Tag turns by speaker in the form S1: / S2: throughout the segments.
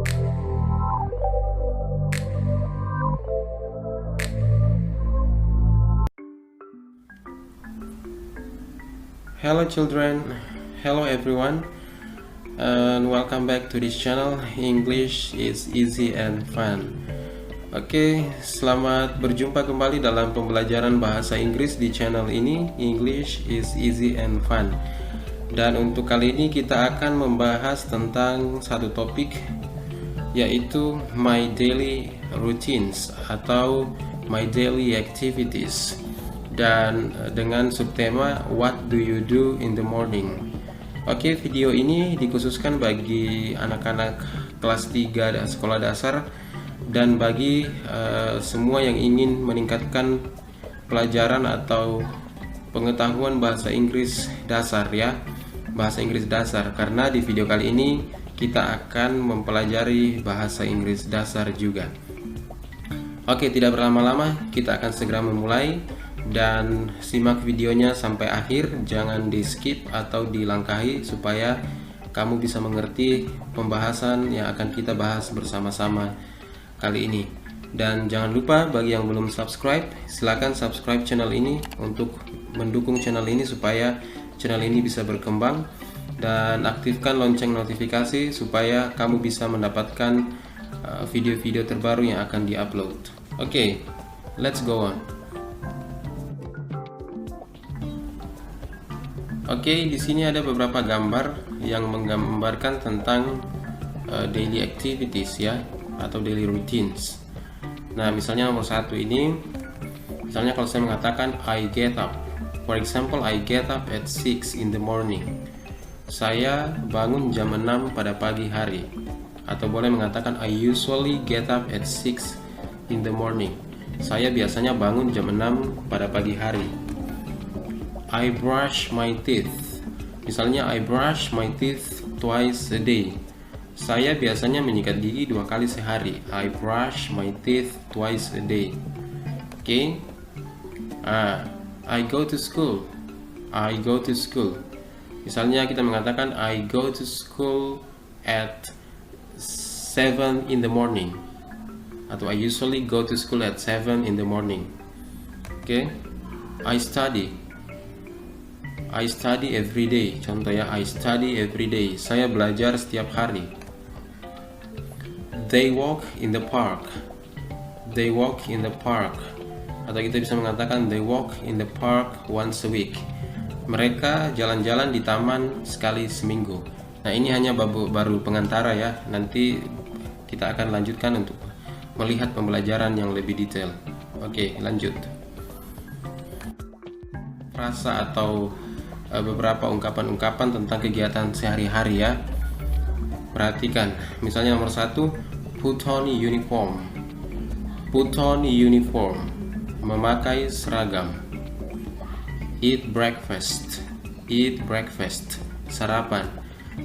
S1: Hello children, hello everyone, and welcome back to this channel. English is easy and fun. Oke, selamat berjumpa kembali dalam pembelajaran bahasa Inggris di channel ini. English is easy and fun. Dan untuk kali ini kita akan membahas tentang satu topik, yaitu my daily routines atau my daily activities, dan dengan subtema what do you do in the morning. Oke, video ini dikhususkan bagi anak-anak kelas 3 dan sekolah dasar, dan bagi semua yang ingin meningkatkan pelajaran atau pengetahuan bahasa Inggris dasar ya, bahasa Inggris dasar, karena di video kali ini kita akan mempelajari bahasa Inggris dasar juga. Oke, tidak berlama-lama, kita akan segera memulai. Dan simak videonya sampai akhir, jangan di skip atau dilangkahi supaya kamu bisa mengerti pembahasan yang akan kita bahas bersama-sama kali ini. Dan jangan lupa bagi yang belum subscribe, silakan subscribe channel ini untuk mendukung channel ini supaya channel ini bisa berkembang, dan aktifkan lonceng notifikasi supaya kamu bisa mendapatkan video-video terbaru yang akan diupload. Oke, let's go on. Oke, di sini ada beberapa gambar yang menggambarkan tentang daily activities ya, atau daily routines. Nah, misalnya nomor 1 ini, misalnya kalau saya mengatakan I get up. For example, I get up at 6 in the morning. Saya bangun jam 6 pada pagi hari. Atau boleh mengatakan I usually get up at 6 in the morning. Saya biasanya bangun jam 6 pada pagi hari. I brush my teeth. Misalnya I brush my teeth twice a day. Saya biasanya menyikat gigi 2 kali sehari. I brush my teeth twice a day. Oke. I go to school. I go to school. Misalnya kita mengatakan I go to school at 7 in the morning. Atau I usually go to school at 7 in the morning. Oke. I study. I study every day. Contoh ya, I study every day. Saya belajar setiap hari. They walk in the park. They walk in the park. Atau kita bisa mengatakan they walk in the park once a week. Mereka jalan-jalan di taman sekali seminggu. Nah, ini hanya baru pengantara ya. Nanti kita akan lanjutkan untuk melihat pembelajaran yang lebih detail. Oke, lanjut. Frasa atau beberapa ungkapan-ungkapan tentang kegiatan sehari-hari ya. Perhatikan, misalnya nomor 1, put on uniform. Put on uniform, memakai seragam. Eat breakfast. Eat breakfast, sarapan.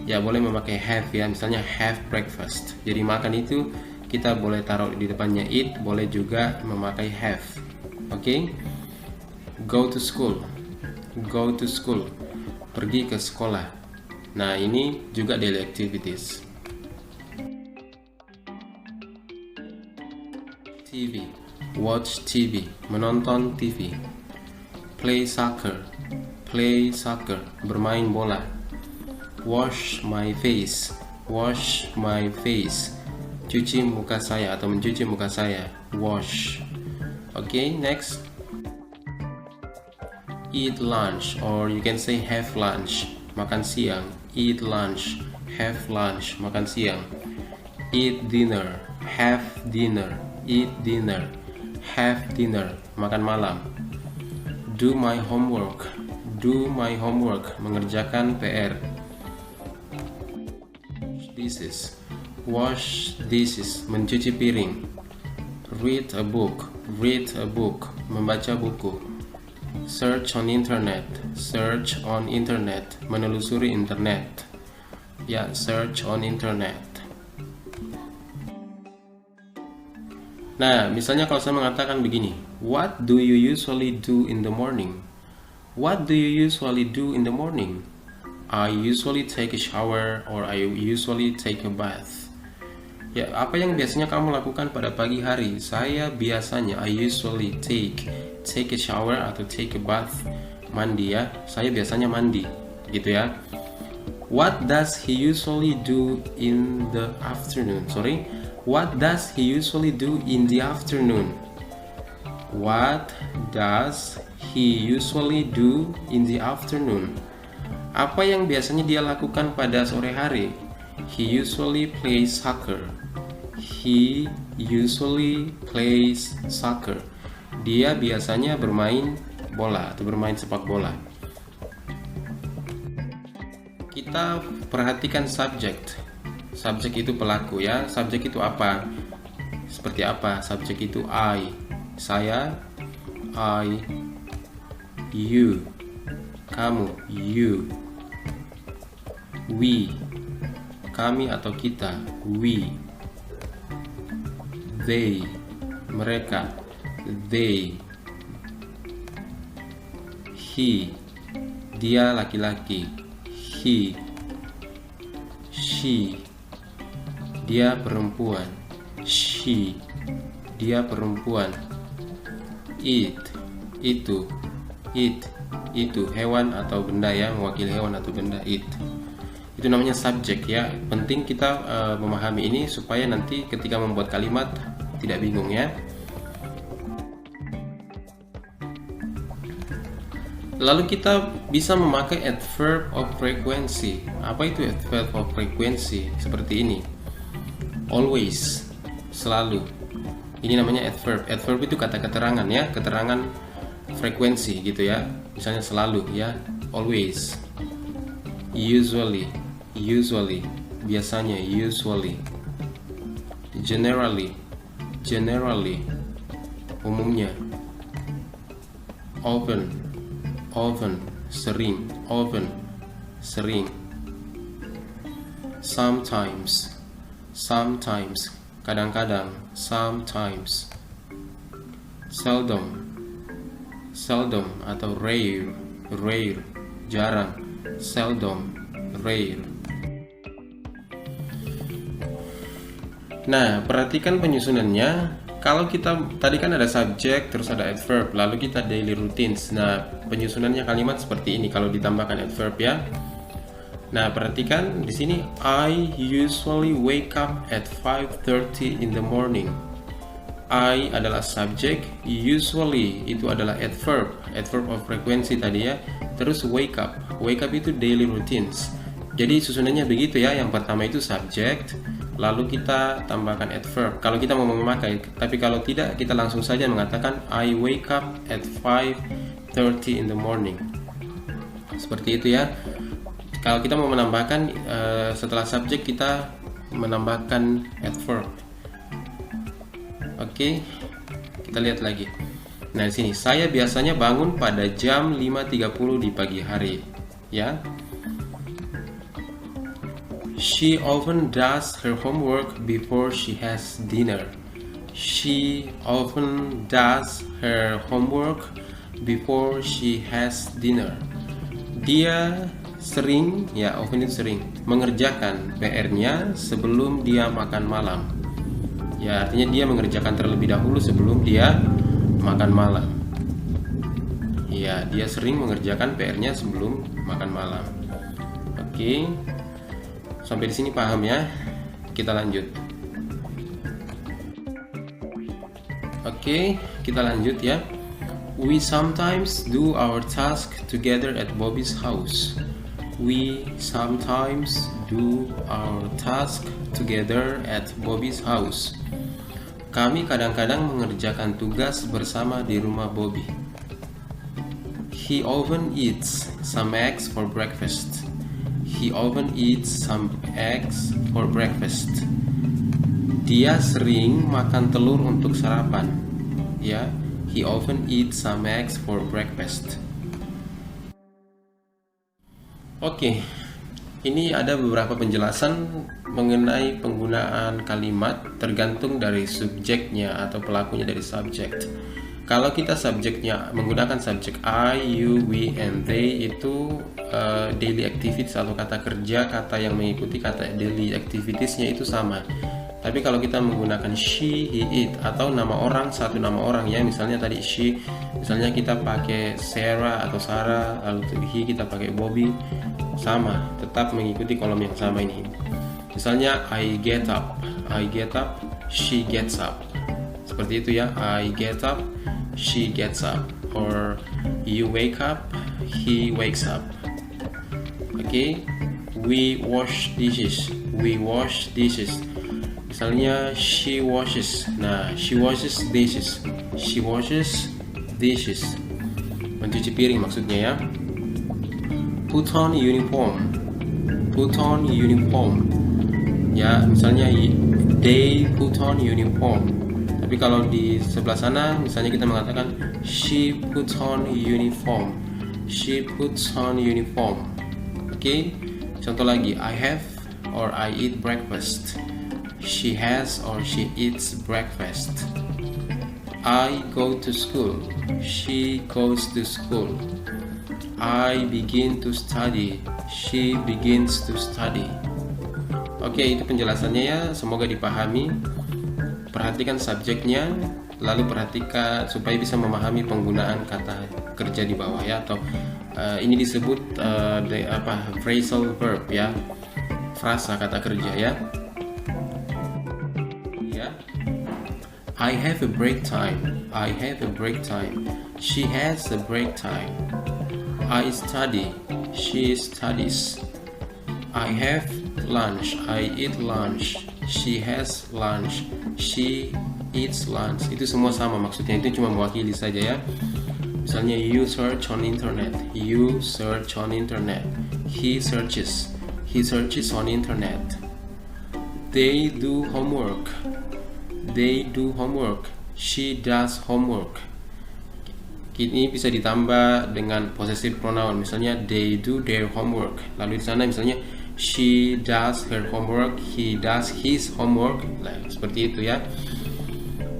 S1: Ya, boleh memakai have ya, misalnya have breakfast. Jadi makan itu kita boleh taruh di depannya eat, boleh juga memakai have. Oke. Go to school. Go to school, pergi ke sekolah. Nah, ini juga daily activities. TV, watch TV, menonton TV. Play soccer, play soccer, bermain bola. Wash my face, wash my face, cuci muka saya atau mencuci muka saya. Wash. Okay, next. Eat lunch, or you can say have lunch, makan siang. Eat lunch, have lunch, makan siang. Eat dinner, have dinner. Eat dinner, have dinner, makan malam. Do my homework, do my homework, mengerjakan PR. Dishes, wash dishes, mencuci piring. Read a book, read a book, membaca buku. Search on internet, search on internet, menelusuri internet. Ya, search on internet. Nah, misalnya kalau saya mengatakan begini, what do you usually do in the morning? What do you usually do in the morning? I usually take a shower, or I usually take a bath. Ya, apa yang biasanya kamu lakukan pada pagi hari? Saya biasanya, I usually take a shower atau take a bath, mandi ya. Saya biasanya mandi, gitu ya. What does he usually do in the afternoon? What does he usually do in the afternoon? What does he usually do in the afternoon? Apa yang biasanya dia lakukan pada sore hari? He usually plays soccer. He usually plays soccer. Dia biasanya bermain bola atau bermain sepak bola. Kita perhatikan subjek. Subjek itu pelaku ya. Subjek itu apa? Seperti apa? Subjek itu I, saya, I, you, kamu, you, we, kami atau kita, we, they, mereka, they, he, dia laki-laki, he, she, dia perempuan, she, dia perempuan, it, itu, itu hewan atau benda ya, mewakili hewan atau benda, it. Itu namanya subjek ya. Penting kita memahami ini supaya nanti ketika membuat kalimat tidak bingung ya. Lalu kita bisa memakai adverb of frequency. Apa itu adverb of frequency? Seperti ini. Always, selalu. Ini namanya adverb. Adverb itu kata keterangan ya, keterangan frekuensi gitu ya. Misalnya selalu ya, always. Usually, biasanya, usually. Generally, umumnya. Often, sering. Sometimes, kadang-kadang, sometimes. Seldom atau rare, jarang. Seldom, rare. Nah, perhatikan penyusunannya. Kalau kita tadi kan ada subjek, terus ada adverb, lalu kita daily routines. Nah, penyusunannya kalimat seperti ini kalau ditambahkan adverb ya. Nah, perhatikan di sini I usually wake up at 5:30 in the morning. I adalah subjek, usually itu adalah adverb of frequency tadi ya. Terus wake up itu daily routines. Jadi susunannya begitu ya. Yang pertama itu subject, lalu kita tambahkan adverb kalau kita mau memakai. Tapi kalau tidak, kita langsung saja mengatakan I wake up at 5:30 in the morning. Seperti itu ya. Kalau kita mau menambahkan setelah subjek, kita menambahkan adverb. Oke, kita lihat lagi. Nah, di sini saya biasanya bangun pada jam 5.30 di pagi hari, ya. She often does her homework before she has dinner. She often does her homework before she has dinner. Dia sering, ya often itu sering, mengerjakan PR-nya sebelum dia makan malam. Ya, artinya dia mengerjakan terlebih dahulu sebelum dia makan malam. Ya, dia sering mengerjakan PR-nya sebelum makan malam. Oke. Sampai di sini paham ya? Kita lanjut. Oke, kita lanjut ya. We sometimes do our task together at Bobby's house. We sometimes do our task together at Bobby's house. Kami kadang-kadang mengerjakan tugas bersama di rumah Bobby. He often eats some eggs for breakfast. He often eats some eggs for breakfast. Dia sering makan telur untuk sarapan. Ya, he often eats some eggs for breakfast. Oke, ini ada beberapa penjelasan mengenai penggunaan kalimat tergantung dari subjeknya atau pelakunya dari subjek. Kalau kita subjeknya menggunakan subjek I, you, we, and they, itu daily activities atau kata kerja, kata yang mengikuti kata daily activitiesnya itu sama. Tapi kalau kita menggunakan she, he, it atau nama orang, satu nama orang ya, misalnya tadi she, misalnya kita pakai Sarah atau Sarah, lalu he kita pakai Bobby, sama, tetap mengikuti kolom yang sama ini. Misalnya I get up, she gets up. Seperti itu ya, I get up, she gets up, or you wake up, he wakes up. Oke, we wash dishes, misalnya she washes, nah she washes dishes, mencuci piring maksudnya ya. Put on uniform, ya, misalnya they put on uniform. Tapi kalau di sebelah sana misalnya kita mengatakan she puts on uniform. Oke, contoh lagi, I have or I eat breakfast. She has or she eats breakfast. I go to school. She goes to school. I begin to study. She begins to study. Oke, itu penjelasannya ya, semoga dipahami. Perhatikan subjeknya, lalu perhatikan supaya bisa memahami penggunaan kata kerja di bawah ya, atau ini disebut phrasal verb ya, frasa kata kerja ya. I have a break time. She has a break time. I study. She studies. I have lunch. I eat lunch. She has lunch. She eats lunch. Itu semua sama maksudnya, itu cuma mewakili saja ya. Misalnya you search on internet. He searches on internet. They do homework. She does homework. Ini bisa ditambah dengan possessive pronoun, misalnya they do their homework. Lalu di sana misalnya she does her homework, he does his homework. Nah, seperti itu ya.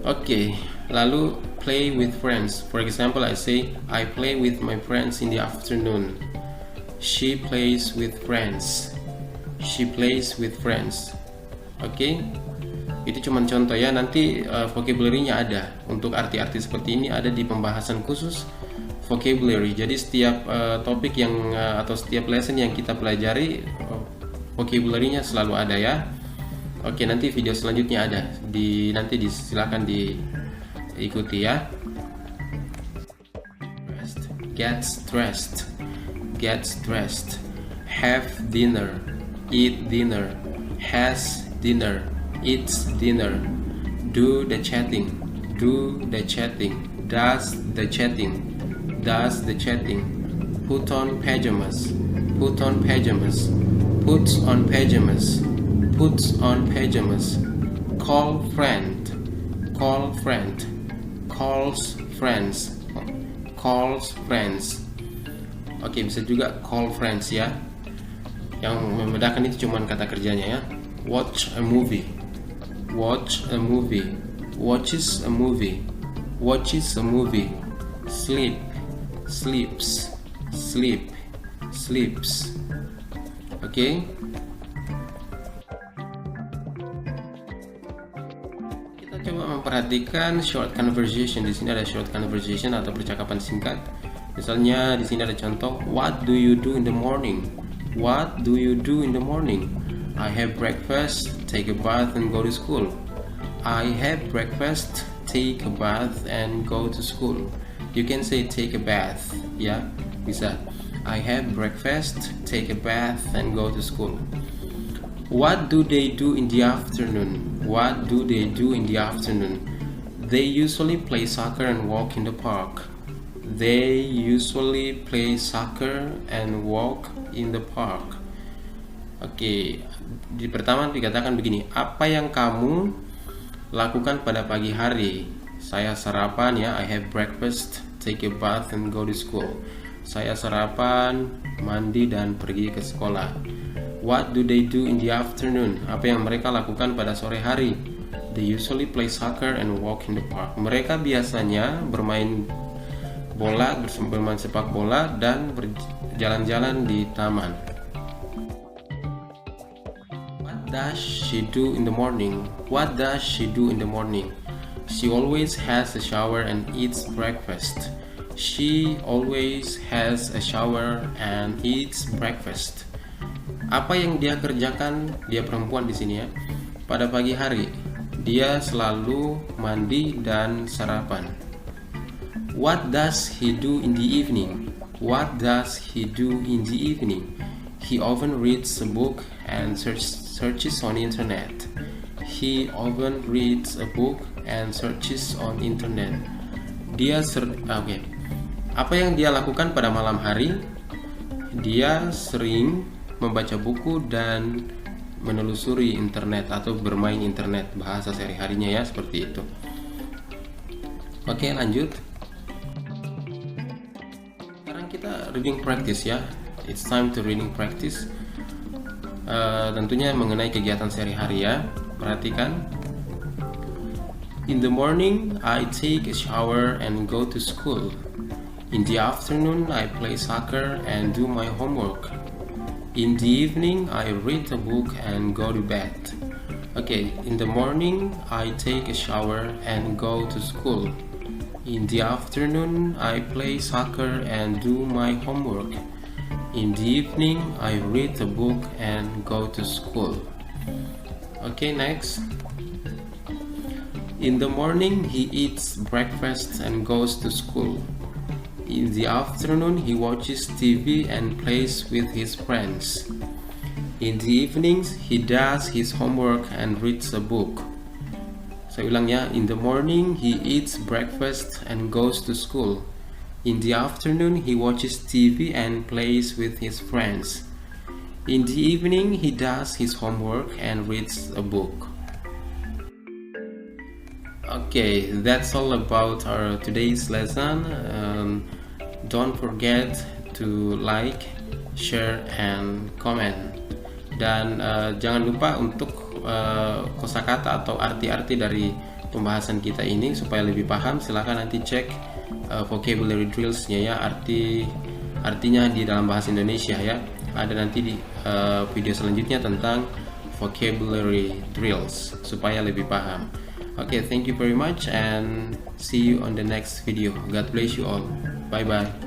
S1: Oke, lalu play with friends. For example, I say I play with my friends in the afternoon. She plays with friends. Oke. Itu cuma contoh ya, nanti vocabulary-nya ada. Untuk arti-arti seperti ini ada di pembahasan khusus vocabulary. Jadi setiap topik yang atau setiap lesson yang kita pelajari, vocabulary-nya selalu ada ya. Oke, nanti video selanjutnya ada. Silakan diikuti ya. Gets dressed. Have dinner. Eat dinner. Has dinner. Eats dinner. Do the chatting. Does the chatting. Put on pajamas. Puts on pajamas. Call friend. Calls friends. Oke, bisa juga call friends ya. Yang membedakan itu cuma kata kerjanya ya. Watch a movie. Watches a movie. Sleeps. Oke. Kita coba memperhatikan short conversation. Di sini ada short conversation atau percakapan singkat. Misalnya di sini ada contoh, what do you do in the morning? I have breakfast, take a bath and go to school. I have breakfast, take a bath and go to school. You can say take a bath, ya, bisa. I have breakfast, take a bath and go to school. What do they do in the afternoon? They usually play soccer and walk in the park. Oke, di pertama dikatakan begini, apa yang kamu lakukan pada pagi hari? Saya sarapan ya, I have breakfast, take a bath and go to school. Saya sarapan, mandi dan pergi ke sekolah. What do they do in the afternoon? Apa yang mereka lakukan pada sore hari? They usually play soccer and walk in the park. Mereka biasanya bermain sepak bola dan berjalan-jalan di taman. does she do in the morning? What does she do in the morning? She always has a shower and eats breakfast. She always has a shower and eats breakfast. Apa yang dia kerjakan, dia perempuan di sini ya. Pada pagi hari, dia selalu mandi dan sarapan. What does he do in the evening? What does he do in the evening? He often reads a book and searches on internet. He often reads a book and searches on internet. Apa yang dia lakukan pada malam hari? Dia sering membaca buku dan menelusuri internet atau bermain internet, bahasa sehari-harinya ya, seperti itu. Oke, lanjut. Sekarang kita reading practice ya. It's time to reading practice. Tentunya mengenai kegiatan sehari-hari ya. Perhatikan. In the morning, I take a shower and go to school. In the afternoon, I play soccer and do my homework. In the evening, I read a book and go to bed. Okay, in the morning, I take a shower and go to school. In the afternoon, I play soccer and do my homework. In the evening, I read a book and go to school. Okay, next. In the morning, he eats breakfast and goes to school. In the afternoon, he watches TV and plays with his friends. In the evenings, he does his homework and reads a book. Saya ulang ya. In the morning, he eats breakfast and goes to school. In the afternoon, he watches TV and plays with his friends. In the evening, he does his homework and reads a book. Okay, that's all about our today's lesson. Don't forget to like, share, and comment. Dan jangan lupa untuk kosakata atau arti-arti dari pembahasan kita ini supaya lebih paham. Silahkan nanti cek vocabulary drills-nya ya, artinya di dalam bahasa Indonesia ya. Ada nanti di video selanjutnya tentang vocabulary drills supaya lebih paham. Okay, thank you very much and see you on the next video. God bless you all. Bye bye.